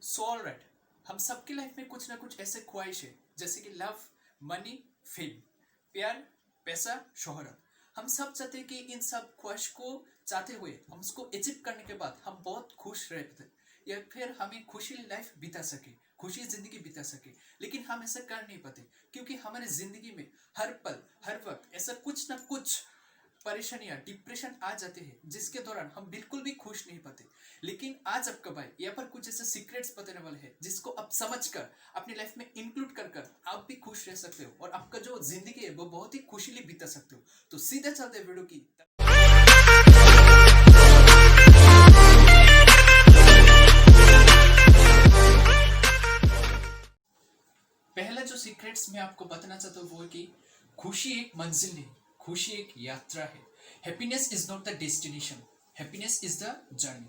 So all right, हम सबकी life में कुछ ना कुछ ऐसे ख्वाहिश है जैसे कि लव, मनी, फेम, प्यार, पैसा, शोहरत। हम सब चाहते हैं कि इन सब ख्वाहिश को चाहते हुए हम उसको अचीव करने के बाद हम बहुत खुश रहते या फिर हमें खुशी लाइफ बिता सके, खुशी जिंदगी बिता सके। लेकिन हम ऐसा कर नहीं पाते क्योंकि हमारे जिंदगी में हर पल हर वक्त ऐसा कुछ ना कुछ परेशानियां, डिप्रेशन आ जाते हैं जिसके दौरान हम बिल्कुल भी खुश नहीं पाते। लेकिन आज आपका भाई यहाँ पर कुछ ऐसे सीक्रेट्स बताने वाले हैं जिसको आप समझकर अपनी लाइफ में इंक्लूड कर कर आप भी खुश रह सकते हो और आपका जो जिंदगी है वो बहुत ही खुशीली बिता सकते हो। तो सीधा चलते हैं वीडियो की। पहला जो सीक्रेट्स मैं आपको बताना चाहता हूँ वो है कि खुशी एक मंजिल नहीं, खुशी एक यात्रा है। Happiness is not the destination, happiness is the journey.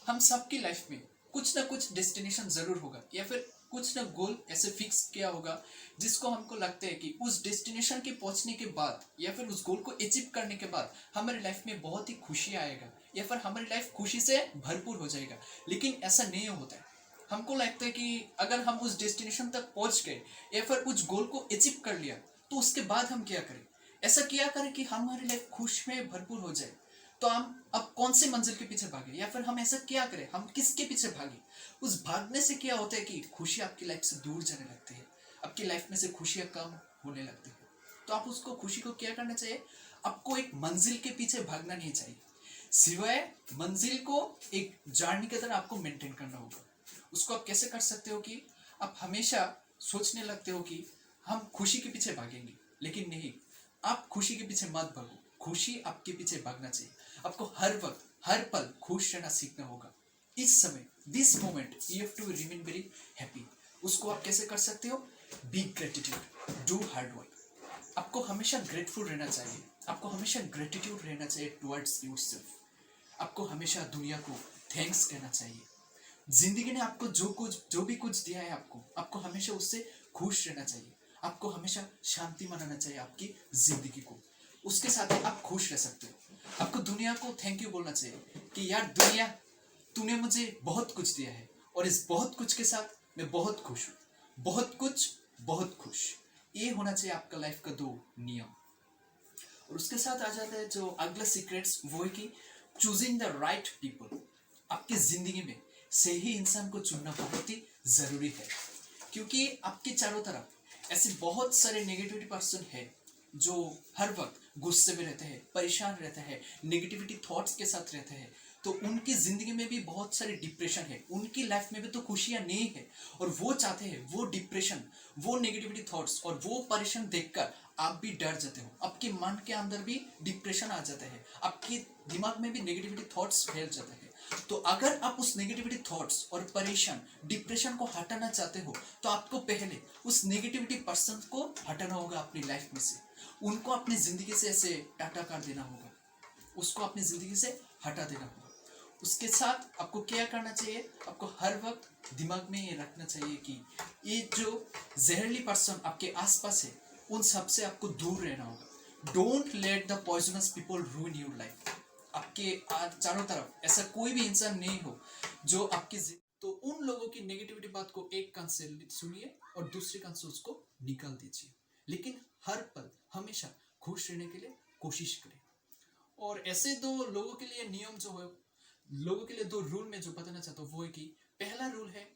हम सबकी लाइफ में कुछ ना कुछ डेस्टिनेशन जरूर होगा या फिर कुछ ना गोल ऐसे फिक्स किया होगा जिसको हमको लगता है कि उस डेस्टिनेशन के पहुंचने के बाद या फिर उस गोल को अचीव करने के बाद हमारी लाइफ में बहुत ही खुशी आएगा या फिर हमारी लाइफ खुशी से भरपूर हो जाएगा। लेकिन ऐसा नहीं होता है। हमको लगता है कि अगर हम उस डेस्टिनेशन तक पहुंच गए या फिर उस गोल को अचीव कर लिया तो उसके बाद हम क्या करें, ऐसा क्या करें कि हमारी लाइफ खुश में भरपूर हो जाए। तो हम अब कौन से मंजिल के पीछे भागे या फिर हम ऐसा क्या करें, हम किसके पीछे भागे। उस भागने से क्या होता है कि खुशी आपकी लाइफ से दूर जाने लगती है, आपकी लाइफ में से खुशियां कम होने लगती है। तो आप उसको खुशी को क्या करना चाहिए, आपको एक मंजिल के पीछे भागना नहीं चाहिए, सिवाय मंजिल को एक जर्नी की तरह आपको मेंटेन करना होगा। उसको आप कैसे कर सकते हो कि आप हमेशा सोचने लगते हो कि हम खुशी के पीछे भागेंगे, लेकिन नहीं, आप खुशी के पीछे मत भागो, खुशी आपके पीछे भागना चाहिए। आपको हर वक्त हर पल खुश रहना सीखना होगा। इस समय this moment you have to remain very happy. उसको आप कैसे कर सकते हो, be gratitude, do hard work. आपको हमेशा ग्रेटफुल रहना चाहिए, आपको हमेशा ग्रेटिट्यूड रहना चाहिए टुवर्ड्स योरसेल्फ। आपको हमेशा दुनिया को थैंक्स कहना चाहिए। जिंदगी ने आपको जो भी कुछ दिया है आपको आपको हमेशा उससे खुश रहना चाहिए। आपको हमेशा शांति मनाना चाहिए आपकी जिंदगी को, उसके साथ ही आप खुश रह सकते हो। आपको दुनिया को थैंक यू बोलना चाहिए कि यार दुनिया, तूने मुझे बहुत कुछ दिया है और इस बहुत कुछ के साथ मैं बहुत खुश हूँ, बहुत कुछ, बहुत खुश। ये होना चाहिए आपका लाइफ का दो नियम। और उसके साथ आ जाता है जो अगला सीक्रेट्स, वो है कि चूजिंग द राइट पीपल। आपकी जिंदगी में सही इंसान को चुनना बहुत ही जरूरी है क्योंकि आपके चारों तरफ ऐसे बहुत सारे नेगेटिविटी पर्सन है जो हर वक्त गुस्से में रहते हैं, परेशान रहते हैं, नेगेटिविटी थॉट्स के साथ रहते हैं। तो उनकी जिंदगी में भी बहुत सारे डिप्रेशन है, उनकी लाइफ में भी तो खुशियां नहीं है और वो चाहते हैं वो डिप्रेशन, वो नेगेटिविटी थॉट्स और वो परेशान देखकर आप भी डर जाते हो, आपके मन के अंदर भी डिप्रेशन आ जाता है, आपके दिमाग में भी नेगेटिविटी थॉट्स फैल जाते हैं। तो अगर आप उस नेगेटिविटी थॉट्स और परेशान डिप्रेशन को हटाना चाहते हो तो आपको पहले उस नेगेटिविटी पर्सन को हटाना होगा अपनी लाइफ में से। उनको अपनी जिंदगी से ऐसे टाटा कर देना होगा, उसको अपनी जिंदगी से हटा देना होगा। उसके साथ आपको क्या करना चाहिए, आपको हर वक्त दिमाग में ये रखना चाहिए कि ये जो जहरीली पर्सन आपके आसपास है उन सब से आपको दूर रहना होगा। Don't let the poisonous people रूइन your life. आपके चारों तरफ ऐसा कोई भी इंसान नहीं हो जो आपकी, तो उन लोगों की नेगेटिविटी बात को एक कान से सुनिए और दूसरे कान से उसको निकाल दीजिए। लेकिन हर पल हमेशा खुश रहने के लिए कोशिश करें। और ऐसे दो लोगों के लिए नियम जो है, लोगों के लिए दो रूल में जो बताना चाहता हूँ वो है कि पहला रूल है,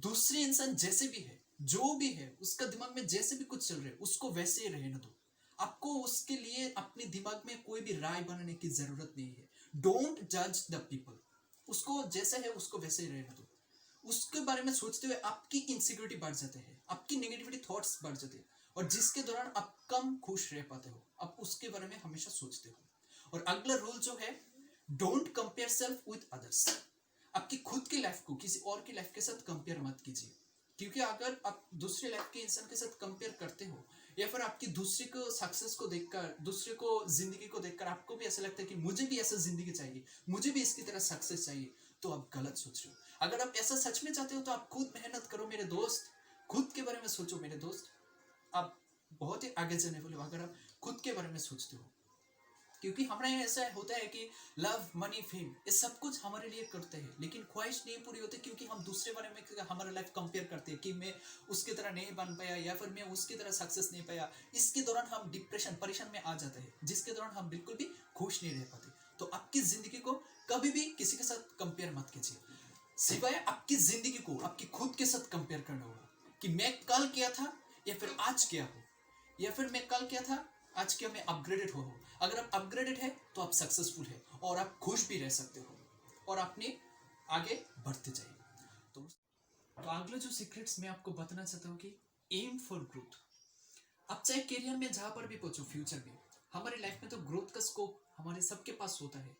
दूसरे इंसान जैसे भी है, जो भी है, उसका दिमाग में जैसे भी कुछ चल रहा है उसको वैसे ही रहने दो। आपको उसके लिए अपने दिमाग में कोई भी राय बनाने की जरूरत नहीं है। डोंट जज द पीपल, उसको जैसा है उसको वैसे ही रहने दो। उसके बारे में सोचते हुए आपकी इनसिक्योरिटी बढ़ जाते हैं, आपकी नेगेटिविटी थॉट्स बढ़ जाते हैं और जिसके दौरान आप कम खुश रह पाते हो, आप उसके बारे में हमेशा सोचते हो। और अगला रूल जो है, don't compare self with others. आपकी खुद की लाइफ को किसी और की लाइफ के साथ कंपेयर मत कीजिए, क्योंकि अगर आप दूसरे लाइफ के इंसान के साथ कंपेयर करते हो या फिर आपकी दूसरे को सक्सेस को देखकर, दूसरे को जिंदगी को देखकर आपको भी ऐसा लगता है कि मुझे भी ऐसा जिंदगी चाहिए, मुझे भी इसकी तरह सक्सेस चाहिए, तो आप गलत सोच रहे हो। अगर आप ऐसा सच में चाहते हो तो आप खुद मेहनत करो मेरे दोस्त, खुद के बारे में सोचो मेरे दोस्त, आप बहुत ही आगे जाने वाले हो अगर आप खुद के बारे में सोचते हो। क्योंकि हमारे यहाँ ऐसा होता है कि लव मनी फेम ये सब कुछ हमारे लिए करते हैं, लेकिन ख्वाहिश नहीं पूरी होती क्योंकि हम दूसरे बारे में हमारा लाइफ कंपेयर करते हैं कि मैं उसकी तरह नहीं बन पाया या फिर मैं उसकी तरह सक्सेस नहीं पाया। इसके दौरान हम डिप्रेशन परेशान में आ जाते हैं, जिसके दौरान हम बिल्कुल भी खुश नहीं रह पाते। तो आपकी जिंदगी को कभी भी किसी के साथ कंपेयर मत कीजिए, सिवाय आपकी जिंदगी को आपकी खुद के साथ कंपेयर करना होगा कि मैं कल क्या था या फिर आज क्या हूँ, या फिर मैं कल क्या था आज क्या मैं अपग्रेडेड हुआ हूँ। अगर आप अपग्रेडेड है तो आप सक्सेसफुल है और आप खुश भी रह सकते हो और अपने आगे बढ़ते जाइए। तो अगला जो सीक्रेट्स मैं आपको बताना चाहता हूँ कि एम फॉर ग्रोथ। आप चाहे करियर में जहां पर भी पहुंचो, फ्यूचर में हमारी लाइफ में तो ग्रोथ का स्कोप हमारे सबके पास होता है।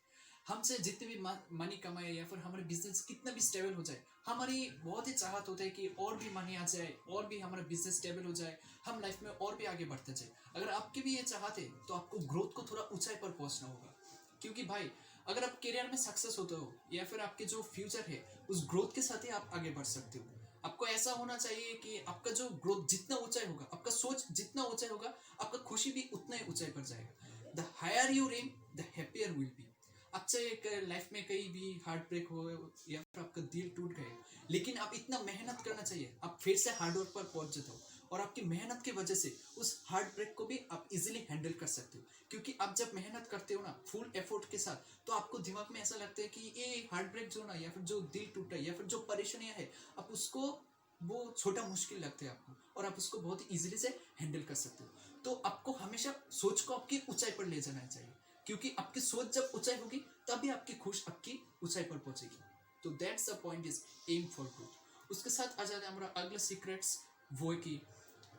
हमसे जितने भी मनी कमाए या फिर हमारे बिजनेस कितना भी स्टेबल हो जाए, हमारी बहुत ही चाहत होता है कि और भी मनी आ जाए और भी हमारा बिजनेस स्टेबल हो जाए, हम लाइफ में और भी आगे बढ़ते जाए। अगर आपकी भी ये चाहत है तो आपको ग्रोथ को थोड़ा ऊंचाई पर पहुंचना होगा, क्योंकि भाई अगर आप करियर में सक्सेस होते हो या फिर आपके जो फ्यूचर है उस ग्रोथ के साथ ही आप आगे बढ़ सकते हो। आपको ऐसा होना चाहिए कि आपका जो ग्रोथ जितना ऊंचाई होगा, आपका सोच जितना ऊंचाई होगा, आपका खुशी भी उतना ही ऊंचाई पर जाएगा। The higher you aim the happier will be. आपसे लाइफ में कहीं भी हार्ट ब्रेक हो या फिर आपका दिल टूट गए, लेकिन आप इतना मेहनत करना चाहिए, आप फिर से हार्ड वर्क पर पहुंच जाते हो और आपकी मेहनत की वजह से उस हार्ट ब्रेक को भी आप इजीली हैंडल कर सकते हो। क्योंकि आप जब मेहनत करते हो ना फुल एफर्ट के साथ, तो आपको दिमाग में ऐसा लगता है कि ये हार्ट ब्रेक जो ना या फिर जो दिल टूटा या फिर जो परेशानियां है, आप उसको वो छोटा मुश्किल लगता है आपको और आप उसको बहुत ही इजीली से हैंडल कर सकते हो। तो आपको हमेशा सोच को आपकी ऊंचाई पर ले जाना चाहिए, क्योंकि आपकी सोच जब ऊंचाई होगी तभी आपकी खुश आपकी ऊंचाई पर पहुंचेगी। तो that's the point is aim for growth. उसके साथ आ जाते हैं हमारा अगला सीक्रेट्स, वो है कि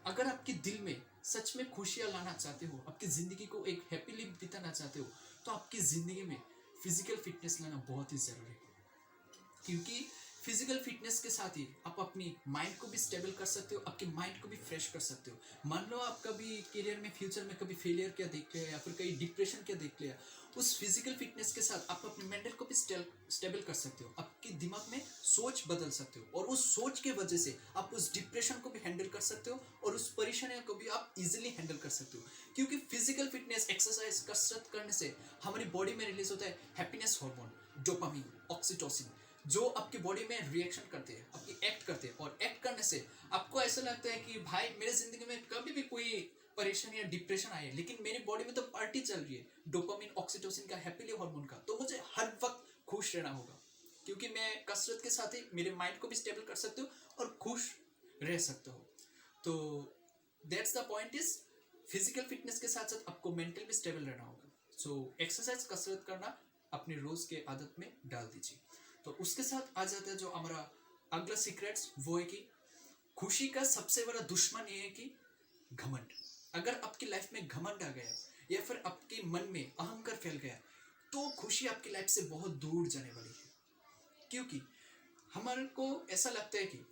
अगर आपके दिल में सच में खुशियां लाना चाहते हो, आपकी जिंदगी को एक हैप्पीली बिताना चाहते हो, तो आपकी जिंदगी में फिजिकल फिटनेस लाना बहुत ही जरूरी है। क्योंकि फिजिकल फिटनेस के साथ ही आप अपनी माइंड को भी स्टेबल कर सकते हो, आपके माइंड को भी फ्रेश कर सकते हो। मान लो आप कभी करियर में फ्यूचर में कभी फेलियर क्या देख लिया या फिर कहीं डिप्रेशन क्या देख लिया, उस फिजिकल फिटनेस के साथ आप अपने मेंटल को भी स्टेबल कर सकते हो, आपके दिमाग में सोच बदल सकते हो और उस सोच के वजह से आप उस डिप्रेशन को भी हैंडल कर सकते हो और उस परेशानियों को भी आप इजीली हैंडल कर सकते हो। क्योंकि फिजिकल फिटनेस एक्सरसाइज कसरत करने से हमारी बॉडी में रिलीज होता है हैप्पीनेस हार्मोन, डोपामिन, ऑक्सीटोसिन, जो आपकी बॉडी में रिएक्शन करते हैं, आपकी एक्ट करते हैं और एक्ट करने से आपको ऐसा लगता है कि भाई मेरे जिंदगी में कभी भी कोई परेशानी या डिप्रेशन आए लेकिन मेरी बॉडी में तो पार्टी चल रही है, डोपामिन ऑक्सीटोसिन का, हैप्पी हार्मोन का, तो मुझे हर वक्त खुश रहना होगा। क्योंकि मैं कसरत के साथ ही मेरे माइंड को भी स्टेबल कर सकते हो और खुश रह सकते हो। तो that's the point is physical fitness के साथ साथ आपको मेंटल भी स्टेबल रहना होगा। सो एक्सरसाइज कसरत करना अपनी रोज के आदत में डाल दीजिए। तो उसके साथ आ जाता है जो हमारा अगला सीक्रेट्स, वो है कि खुशी का सबसे बड़ा दुश्मन ये है कि घमंड। अगर आपकी लाइफ में घमंड आ गया या फिर आपके मन में अहंकार फैल गया, तो खुशी आपकी लाइफ से बहुत दूर जाने वाली है। क्योंकि हमारे को ऐसा लगता है कि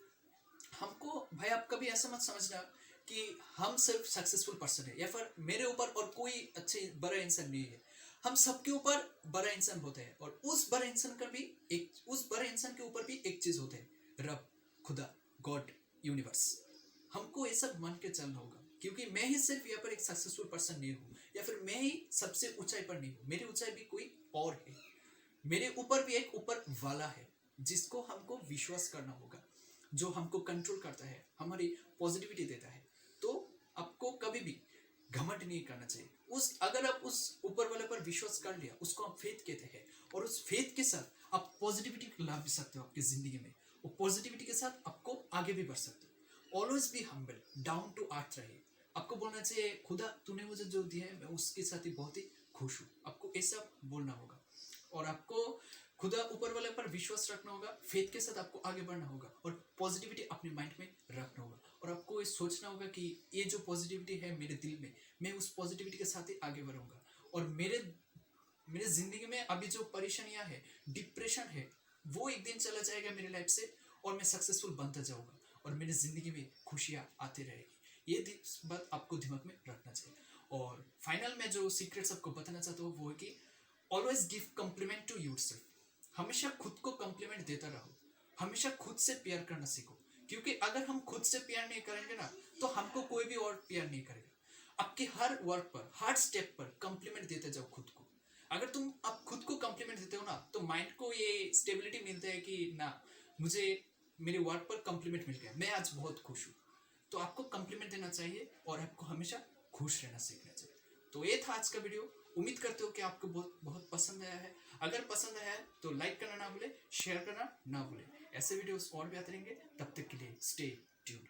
हमको, भाई आप कभी ऐसा मत समझना कि हम सिर्फ सक्सेसफुल पर्सन है या फिर मेरे ऊपर और कोई अच्छे बड़ा इंसान नहीं है। हम सबके ऊपर बड़ा इंसान होते हैं और उस बड़े इंसान का भी उस बड़े इंसान के ऊपर भी एक चीज होते है, रब, खुदा, गॉड, यूनिवर्स। हमको ये सब मान के चलना होगा, क्योंकि मैं ही सिर्फ यहाँ पर एक सक्सेसफुल पर्सन नहीं हूँ या फिर मैं ही सबसे ऊंचाई पर नहीं हूँ, मेरी ऊंचाई भी कोई और है, मेरे ऊपर भी एक ऊपर वाला है जिसको हमको विश्वास करना होगा, जो हमको कंट्रोल करता है, हमारी पॉजिटिविटी देता है। तो आपको कभी भी घमंड नहीं करना चाहिए। अगर आप उस ऊपर वाले पर विश्वास कर लिया, उसको आप फेथ कहते हैं, और उस फेथ के साथ आप पॉजिटिविटी ला भी सकते हो आपकी जिंदगी में, और पॉजिटिविटी के साथ आपको आगे भी बढ़ सकते हो। Always be humble, down to earth रहिए। आपको बोलना चाहिए खुदा तूने मुझे जो दिया है मैं उसके साथ ही बहुत ही खुश हूँ, आपको ऐसा बोलना होगा। और आपको खुदा ऊपर वाले पर विश्वास रखना होगा, फेथ के साथ आपको आगे बढ़ना होगा और पॉजिटिविटी अपने माइंड में रखना होगा। और आपको ये सोचना होगा कि ये जो पॉजिटिविटी है मेरे दिल में, मैं उस पॉजिटिविटी के साथ ही आगे बढ़ूंगा और मेरे मेरे जिंदगी में अभी जो परेशानियां है, डिप्रेशन है, वो एक दिन चला जाएगा मेरी लाइफ से और मैं सक्सेसफुल बनता जाऊंगा और मेरी जिंदगी में खुशियां आती रहेगी। ये बात आपको दिमाग में रखना चाहिए। और फाइनल में जो सीक्रेट्स आपको बताना चाहता हूँ वो है कि always give compliment to yourself. हमेशा खुद को कॉम्प्लीमेंट देता रहो, हमेशा खुद से प्यार करना सीखो। क्योंकि अगर हम खुद से प्यार नहीं करेंगे ना, तो हमको कोई भी और प्यार नहीं करेगा। आपके हर वर्क पर, हर स्टेप पर कॉम्प्लीमेंट देते जाओ खुद को। अगर तुम अब खुद को कॉम्प्लीमेंट देते हो ना, तो माइंड को ये स्टेबिलिटी मिलता है कि ना, मुझे मेरे वर्क पर कॉम्प्लीमेंट मिल गया, मैं आज बहुत खुश हूँ। तो आपको कॉम्प्लीमेंट देना चाहिए और आपको हमेशा खुश रहना सीखना चाहिए। तो ये था आज का वीडियो। उम्मीद करते हो कि आपको बहुत बहुत पसंद आया है। अगर पसंद आया है तो लाइक करना ना भूले, शेयर करना ना भूले। ऐसे वीडियोस और भी आते रहेंगे, तब तक के लिए स्टे ट्यून्ड।